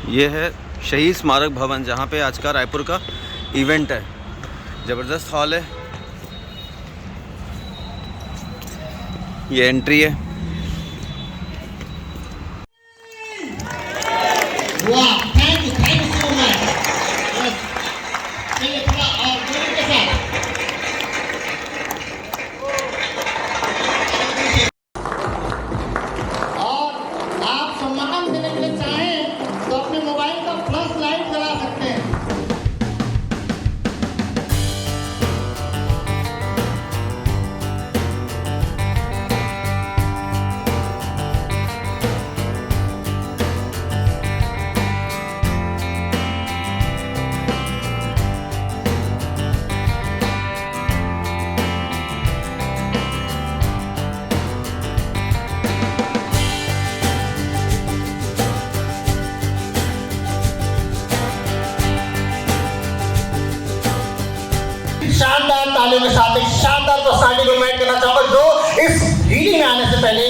ये है शहीद स्मारक भवन, जहाँ पे आज का रायपुर का इवेंट है। ज़बरदस्त हॉल है। ये एंट्री है। वाह, थैंक यू सो मच। चलिए थोड़ा और जोर के साथ। और आप सम्मान देने के लिए चाहें तो अपने मोबाइल का फ्लैश लाइट जला सकते हैं। शानदार तालियों के साथ एक शानदार पर्सनालिटी को इनवाइट करना चाहूंगा जो इस हीलिंग में आने से पहले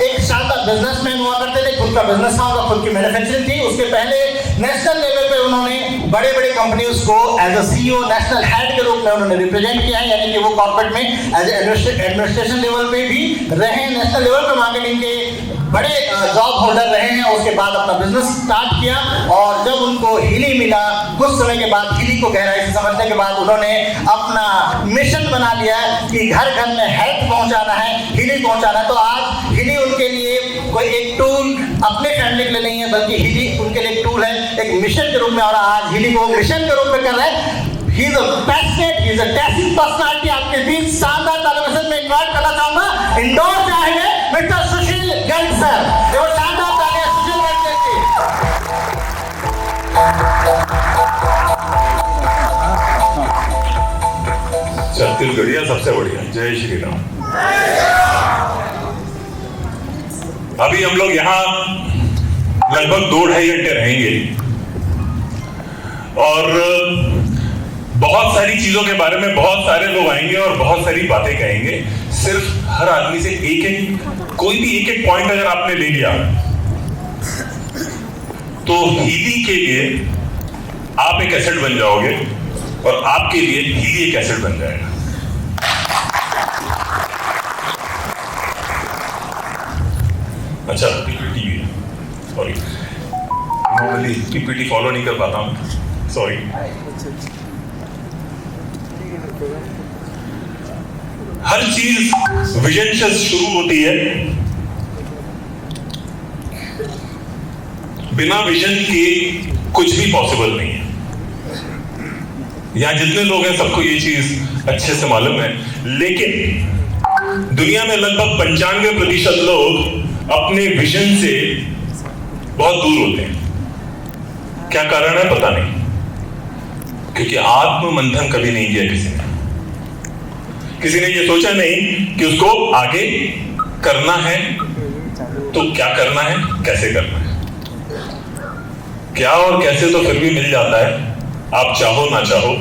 एक शानदार बिजनेसमैन हुआ करते थे। खुद का बिजनेस था, उनका खुद की मैन्युफैक्चरिंग थी। उसके पहले नेशनल लेवल पे उन्होंने बड़े बड़े कंपनीज को as a CEO national head के रूप में उन्होंने रिप्रेजेंट किया है, यानी कि वो कॉर्पोरेट में एज एडमिनिस्ट्रेशन लेवल पे भी रहे हैं, नेशनल लेवल पे मार्केटिंग के बड़े जॉब होल्डर रहे हैं। उसके बाद अपना बिजनेस स्टार्ट किया और जब उनको हीली मिला, कुछ समय के बाद हीली को गहराई से समझने के बाद उन्होंने अपना मिशन बना लिया कि घर घर में हेल्थ पहुंचाना है, हीली पहुंचाना है। तो आज हीली उनके लिए कोई एक टूल अपने फैमिली के लिए नहीं है, बल्कि हीली उनके लिए एक टूल है, एक मिशन के रूप में। और आज हीली को मिशन के रूप में कर रहे हैं। He is a passionate, he is a dazzling personality। आपके बीच शानदार तालियों से मैं इनवाइट करना चाहूंगा इंदौर से आए हैं मिस्टर सुशील गर्ग सर। वो शानदार तालियां सुशील गर्ग जी। छत्तीसगढ़िया सबसे बढ़िया। जय श्री राम। अभी हम लोग यहाँ लगभग 2-2.5 घंटे रहेंगे और बहुत सारी चीजों के बारे में बहुत सारे लोग आएंगे और बहुत सारी बातें कहेंगे। सिर्फ हर आदमी से कोई भी एक पॉइंट अगर आपने ले लिया तो हीली के लिए आप एक एसेट बन जाओगे और आपके लिए हीली एक एसेट बन जाएगा। अच्छा, पीपीटी भी है, सॉरी, नॉर्मली पीपीटी फॉलो नहीं कर पाता हूं, सॉरी। हर चीज विजन से शुरू होती है। बिना विजन के कुछ भी पॉसिबल नहीं है। यहां जितने लोग हैं सबको ये चीज अच्छे से मालूम है, लेकिन दुनिया में लगभग 95% लोग अपने विजन से बहुत दूर होते हैं। क्या कारण है पता नहीं, क्योंकि आत्म मंथन कभी नहीं किया किसी ने ये सोचा नहीं कि उसको आगे करना है तो क्या करना है, कैसे करना है। क्या और कैसे तो फिर भी मिल जाता है, आप चाहो ना चाहो।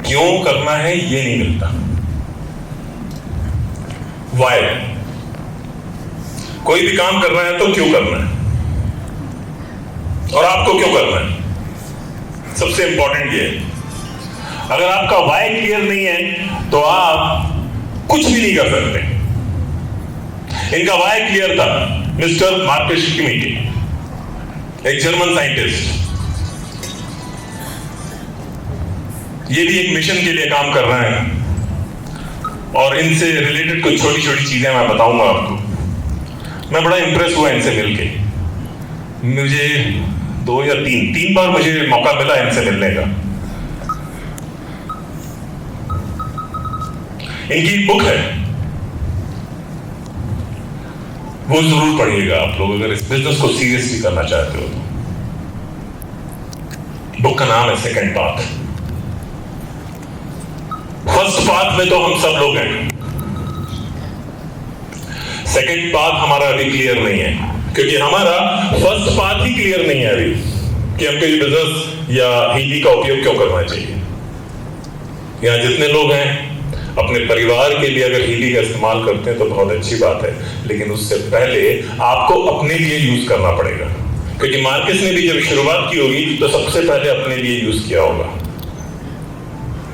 क्यों करना है ये नहीं मिलता। वाई, कोई भी काम कर रहा है तो क्यों करना है और आपको क्यों करना है, सबसे इंपॉर्टेंट ये है। अगर आपका वाई क्लियर नहीं है तो आप कुछ भी नहीं कर सकते। इनका वाई क्लियर था। मिस्टर मार्कस किमिटी, एक जर्मन साइंटिस्ट, ये भी एक मिशन के लिए काम कर रहे हैं और इनसे रिलेटेड कुछ छोटी छोटी चीजें मैं बताऊंगा आपको। मैं बड़ा इंप्रेस हुआ इनसे मिलके। मुझे 2 या 3 बार मुझे मौका मिला इनसे मिलने का। इनकी बुक है, वो जरूर पढ़िएगा आप लोग अगर इस बिजनेस को सीरियसली करना चाहते हो तो। बुक का नाम है सेकंड पाथ। फर्स्ट पाथ में तो हम सब लोग हैं, सेकंड पाथ हमारा अभी क्लियर नहीं है, क्योंकि हमारा फर्स्ट पाथ ही क्लियर नहीं है अभी कि हमको ये बिजनेस या हीली का उपयोग क्यों करना चाहिए। यहाँ जितने लोग हैं अपने परिवार के लिए अगर हीली का इस्तेमाल करते हैं तो बहुत अच्छी बात है, लेकिन उससे पहले आपको अपने लिए यूज करना पड़ेगा। क्योंकि मार्केस ने भी जब शुरुआत की होगी तो सबसे पहले अपने लिए यूज किया होगा,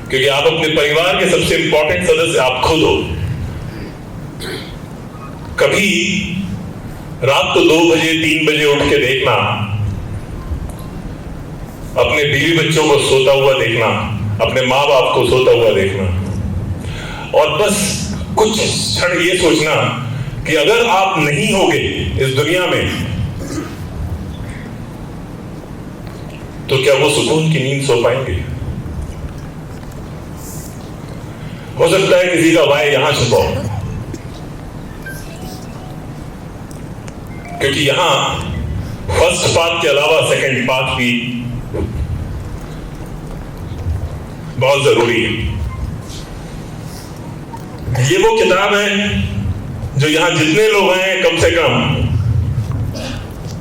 क्योंकि आप अपने परिवार के सबसे इंपॉर्टेंट सदस्य आप खुद हो। कभी रात को 2 बजे 3 बजे उठ के देखना, अपने बीवी बच्चों को सोता हुआ देखना, अपने माँ बाप को सोता हुआ देखना, और बस कुछ क्षण ये सोचना कि अगर आप नहीं होगे इस दुनिया में तो क्या वो सुकून की नींद सो पाएंगे? हो सकता है किसी का वाय यहां छुपा हो, क्योंकि यहां फर्स्ट पाथ के अलावा सेकंड पाथ भी बहुत जरूरी है। ये वो किताब है जो यहां जितने लोग हैं कम से कम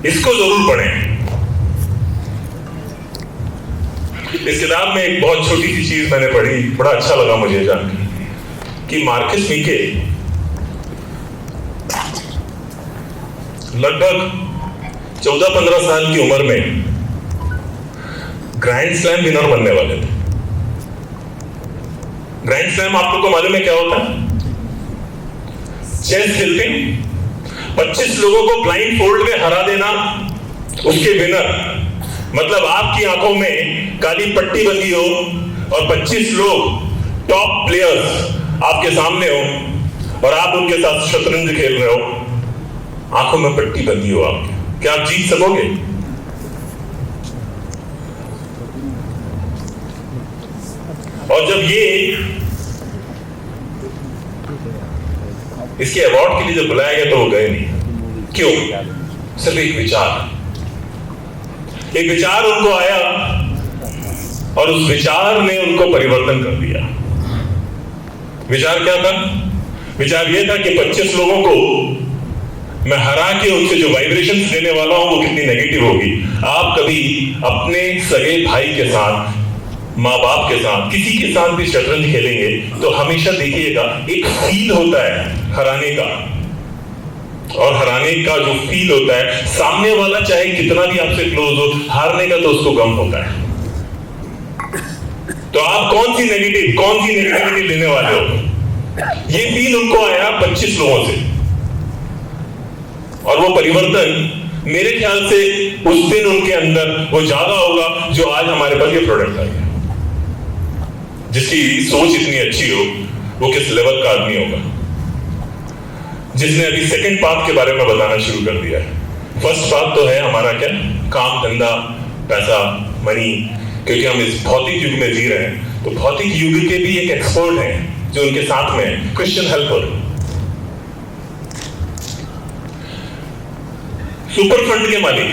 इसको जरूर पढ़ें। इस किताब में एक बहुत छोटी सी चीज मैंने पढ़ी, बड़ा अच्छा लगा मुझे जानकर कि मार्केस मीके लगभग 14-15 साल की उम्र में ग्रैंड स्लैम विनर बनने वाले थे। ग्रैंड स्लैम आप लोग को मालूम है क्या होता है? चेस खेलते 25 लोगों को ब्लाइंड फोल्ड में हरा देना, उसके विनर मतलब आपकी आंखों में काली पट्टी बंधी हो और 25 लोग टॉप प्लेयर्स आपके सामने हो और आप उनके साथ शतरंज खेल रहे हो, आंखों में पट्टी बंधी हो आपके, क्या आप जीत सकोगे? और जब ये इसके अवार्ड के लिए जब बुलाया गया तो वो गए नहीं। क्यों? सिर्फ एक विचार उनको आया और उस विचार ने उनको परिवर्तन कर दिया। विचार क्या था? विचार यह था कि 25 लोगों को मैं हरा के उनसे जो वाइब्रेशंस लेने वाला हूं वो कितनी नेगेटिव होगी। आप कभी अपने सगे भाई के साथ, माँ बाप के साथ, किसी के साथ भी शतरंज खेलेंगे तो हमेशा देखिएगा एक फील होता है हराने का, और हराने का जो फील होता है, सामने वाला चाहे कितना भी आपसे क्लोज हो, हारने का तो उसको गम होता है। तो आप कौन सी नेगेटिविटी लेने वाले हो? ये फील उनको आया 25 लोगों से, और वो परिवर्तन मेरे ख्याल से उस दिन उनके अंदर वो ज्यादा होगा जो आज हमारे पास ये प्रोडक्ट आ गया। जिसकी सोच इतनी अच्छी हो वो किस लेवल का आदमी होगा, जिसने अभी सेकंड पाथ के बारे में बताना शुरू कर दिया है। फर्स्ट पाथ तो है हमारा क्या? काम धंधा, पैसा, मनी, क्योंकि हम इस भौतिक युग में जी रहे हैं। तो भौतिक युग के भी एक एक्सपर्ट हैं जो उनके साथ में है, क्रिश्चियन हेल्पर, सुपर फंड के मालिक,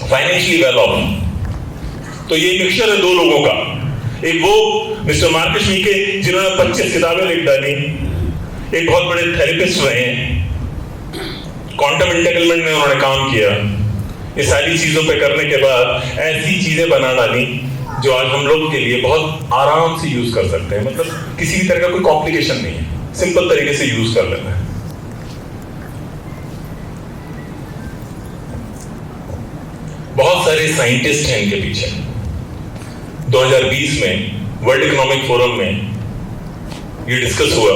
फाइनेंशियली वेल ऑफ। तो ये मिक्सचर है दो लोगों का। एक वो मिस्टर मार्केस मीके जिन्होंने 25 किताबें लिख डाली, एक बहुत बड़े थेरेपिस्ट रहे हैं, क्वांटम इंटेग्रलमेंट में उन्होंने काम किया। ये सारी चीजों पे करने के बाद ऐसी चीजें बना डाली जो आज हम लोग के लिए बहुत आराम से यूज कर सकते हैं। मतलब किसी भी तरह का कोई कॉम्प्लिकेशन नहीं है, सिंपल तरीके से यूज कर लेना है। बहुत सारे साइंटिस्ट हैं इनके पीछे। 2020 में वर्ल्ड इकोनॉमिक फोरम में ये डिस्कस हुआ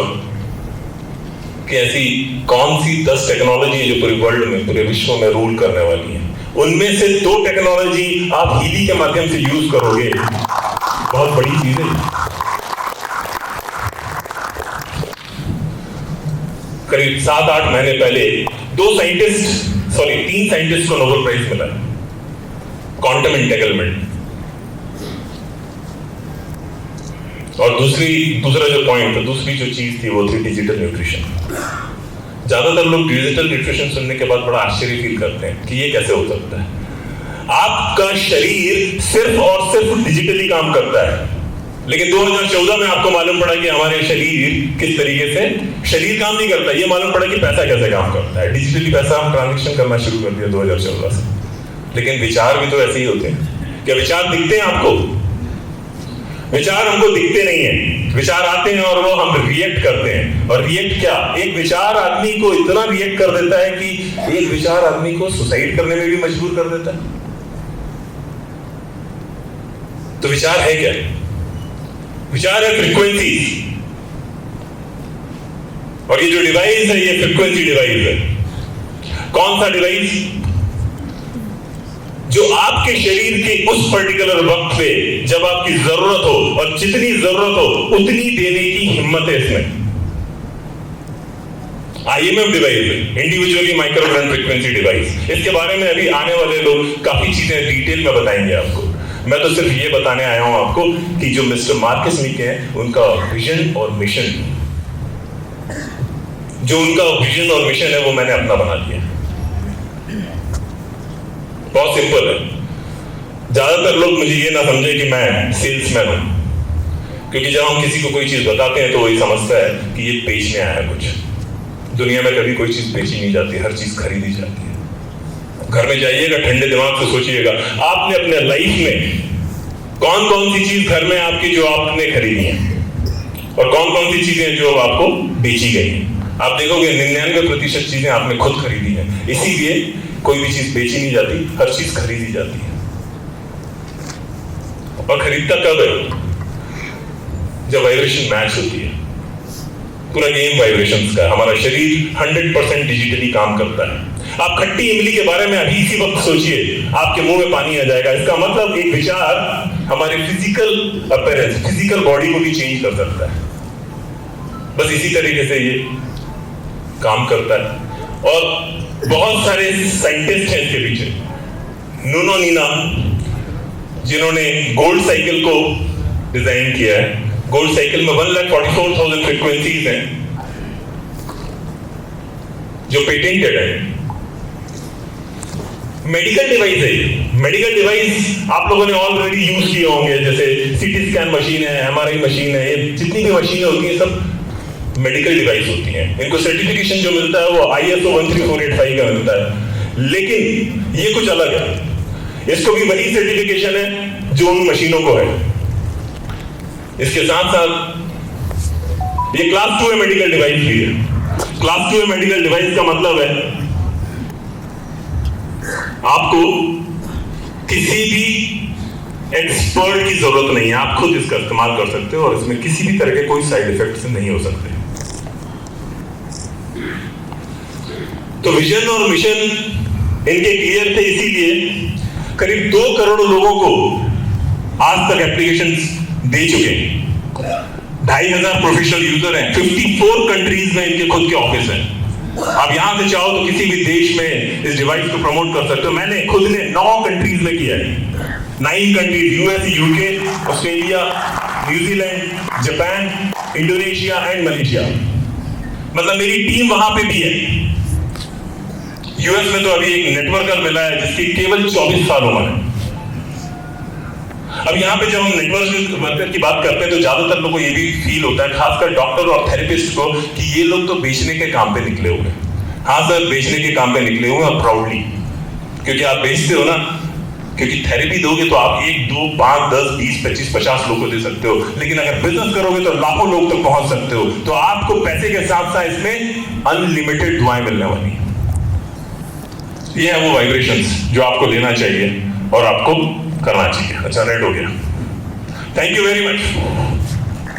कि ऐसी कौन सी 10 टेक्नोलॉजी है जो पूरे वर्ल्ड में, पूरे विश्व में रूल करने वाली है। उनमें से 2 टेक्नोलॉजी आप हीली के माध्यम से यूज करोगे, बहुत बड़ी चीज है। करीब 7-8 महीने पहले 3 साइंटिस्ट को नोबेल प्राइज मिला, क्वांटम इंटेग्रलमेंट। और दूसरा जो पॉइंट था, दूसरी जो चीज थी वो थी डिजिटल न्यूट्रिशन। ज्यादातर लोग डिजिटल न्यूट्रिशन सुनने के बाद बड़ा आश्चर्य फील करते हैं कि ये कैसे हो सकता है। आपका शरीर सिर्फ और सिर्फ डिजिटली काम करता है, लेकिन 2014 में आपको मालूम पड़ा कि हमारे शरीर किस तरीके से शरीर काम नहीं करता। ये मालूम पड़ा कि पैसा कैसे काम करता है। डिजिटली पैसा हम ट्रांजेक्शन करना शुरू कर दिया 2014 से। लेकिन विचार भी तो ऐसे ही होते हैं। क्या विचार दिखते हैं आपको? विचार हमको दिखते नहीं है। विचार आते हैं और वो हम रिएक्ट करते हैं। और रिएक्ट क्या? एक विचार आदमी को इतना रिएक्ट कर देता है कि एक विचार आदमी को सुसाइड करने में भी मजबूर कर देता है। तो विचार है क्या? विचार है फ्रीक्वेंसी, और ये जो डिवाइस है ये फ्रीक्वेंसी डिवाइस है। कौन सा डिवाइस? जो आपके शरीर के उस पर्टिकुलर वक्त पे जब आपकी जरूरत हो और जितनी जरूरत हो उतनी देने की हिम्मत है इसमें। IMF डिवाइस है, इंडिविजुअली माइक्रोग्राम फ्रीक्वेंसी डिवाइस। इसके बारे में अभी आने वाले लोग काफी चीजें डिटेल में बताएंगे आपको। मैं तो सिर्फ ये बताने आया हूं आपको कि जो मिस्टर मार्कस मीके हैं उनका विजन और मिशन, जो उनका विजन और मिशन है वो मैंने अपना बना लिया। बहुत सिंपल है। ज्यादातर लोग मुझे ये ना समझे कि मैं सेल्समैन हूं, क्योंकि जब हम किसी को कोई चीज बताते हैं तो वही समझता है कि ये बेचने आया है कुछ। दुनिया में कभी कोई चीज बेची नहीं जाती, हर चीज खरीदी जाती है। घर में जाइएगा, ठंडे दिमाग से सोचिएगा, आपने अपने लाइफ में कौन कौन सी चीज घर में आपकी जो आपने खरीदी है और कौन कौन सी चीजें जो आपको बेची गई है। आप देखोगे 99% चीजें आपने खुद खरीदी है। इसीलिए कोई भी चीज बेची नहीं जाती, हर चीज खरीदी जाती है। और खरीदता कब है? जब वाइब्रेशन मैच होती है। पूरा गेम वाइब्रेशंस का। हमारा शरीर 100% डिजिटली काम करता है। आप खट्टी इमली के बारे में अभी इसी वक्त सोचिए, आपके मुंह में पानी आ जाएगा। इसका मतलब एक विचार हमारे फिजिकल अपीयरेंस, फिजिकल बॉडी को भी चेंज कर सकता है। बस इसी तरीके से ये काम करता है। और बहुत सारे साइंटिस्ट हैं इसके पीछे। नुनो नीना, जिन्होंने गोल्ड साइकिल को डिजाइन किया है। गोल्ड साइकिल में 1,44,000 फ्रीक्वेंसीज हैं जो पेटेंटेड है। मेडिकल डिवाइस है ये। मेडिकल डिवाइस आप लोगों ने ऑलरेडी यूज किए होंगे, जैसे सीटी स्कैन मशीन है, MRI मशीन है, ये जितनी भी मशीनें होती हैं सब मेडिकल डिवाइस होती हैं। इनको सर्टिफिकेशन जो मिलता है वो ISO 13485 का मिलता है। लेकिन ये कुछ अलग है। इसको भी वही सर्टिफिकेशन है जो उन मशीनों को है। इसके साथ साथ ये क्लास 2 मेडिकल डिवाइस भी है। क्लास 2 मेडिकल डिवाइस का मतलब है आपको किसी भी एक्सपर्ट की जरूरत नहीं है, आप खुद इसका इस्तेमाल कर सकते हो और इसमें किसी भी तरह के कोई साइड इफेक्ट्स नहीं हो सकते। तो विजन और मिशन इनके क्लियर थे, इसीलिए करीब 2 करोड़ लोगों को आज तक एप्लीकेशंस दे चुके हैं। 2,500 प्रोफेशनल यूजर हैं। 54 कंट्रीज में इनके खुद के ऑफिस हैं। आप यहां से चाहो तो किसी भी देश में इस डिवाइस को प्रमोट कर सकते हो। मैंने खुद ने 9 कंट्रीज में किया है। 9 countries, US, UK, Australia, New Zealand, Japan, Indonesia and Malaysia. मतलब मेरी टीम वहां पे भी है। US में तो अभी एक नेटवर्कर मिला है जिसकी केवल 24 साल उम्र है। अब यहाँ पे जब हम नेटवर्क वर्कर की बात करते हैं तो ज्यादातर लोगों को ये भी फील होता है, खासकर डॉक्टर और थेरेपिस्ट को, कि ये लोग तो बेचने के काम पे निकले हुए हैं। हाँ सर, बेचने के काम पे निकले हुए हैं प्राउडली, क्योंकि आप बेचते हो ना, क्योंकि थेरेपी दोगे तो आप 1, 2, 5, 10, 20, 25, 50 लोगों को दे सकते हो, लेकिन अगर बिजनेस करोगे तो लाखों लोग तक पहुंच सकते हो। तो आपको पैसे के साथ साथ इसमें अनलिमिटेड दुआएं मिलने वाली है। ये है वो वाइब्रेशंस जो आपको लेना चाहिए और आपको करना चाहिए। अच्छा, रेड हो गया। Thank you very much.